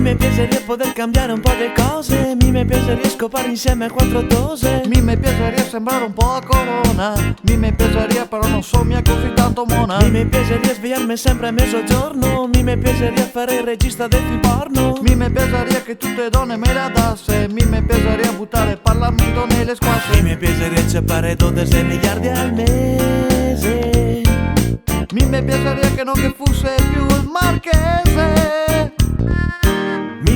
mi piacerebbe poter cambiare un po' di cose, mi piacerebbe scopare insieme a 4 dose. Mi piacerebbe sembrare un po' a Corona, mi piacerebbe però non so mia così tanto mona. Mi piacerebbe svegliarmi sempre a mezzogiorno, mi piacerebbe fare il regista del film porno. Mi piacerebbe che tutte le donne me la dasse, mi piacerebbe buttare il Parlamento nelle squasse. Mi piacerebbe separare 12 miliardi al mese. Mi piacerebbe che non che fosse più il marchese.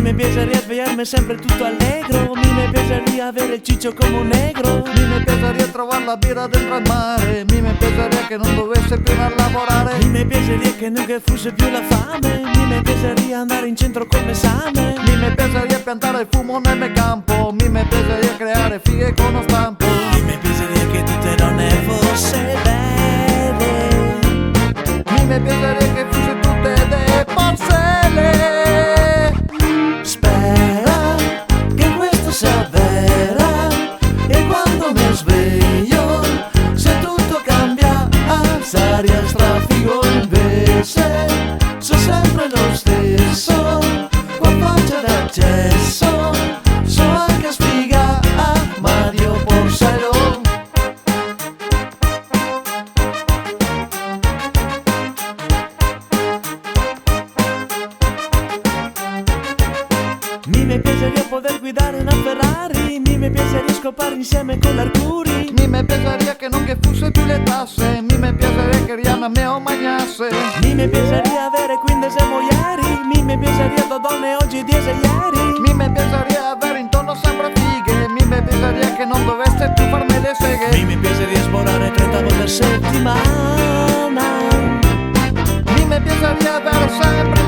Mi piacerebbe svegliarmi sempre tutto allegro, mi piacerebbe avere il ciccio come un negro. Mi piacerebbe trovare la birra dentro al mare, mi piacerebbe che non dovesse più a lavorare. Mi piacerebbe che non che fosse più la fame, mi piacerebbe andare in centro con l'esame. Mi piacerebbe piantare il fumo nel mio campo, mi piacerebbe creare fighe con lo stampo. Mi piacerebbe che tutte le donne fosse belle. Mi piacerebbe che fosse tutte de porcelle. Spera che questo sia vera, e quando mi sveglio se tutto cambia, alzare al traffico invece sono sempre lo stesso, con faccia d'accesso so anche sfiga a Mario Porcello. Mi piacerebbe poter guidare una Ferrari, mi piacerebbe scopare insieme con l'Arcuri. Mi piacerebbe che non che fosse più le tasse, mi piacerebbe che Rihanna me o magnasse. Mi piacerebbe avere 15 moglieri, mi piacerebbe da donne oggi 10 ieri. Mi piacerebbe avere intorno sempre fighe, mi piacerebbe che non dovesse più farmi le seghe. Mi piacerebbe esplorare 30 volte a settimana. Mi piacerebbe avere sempre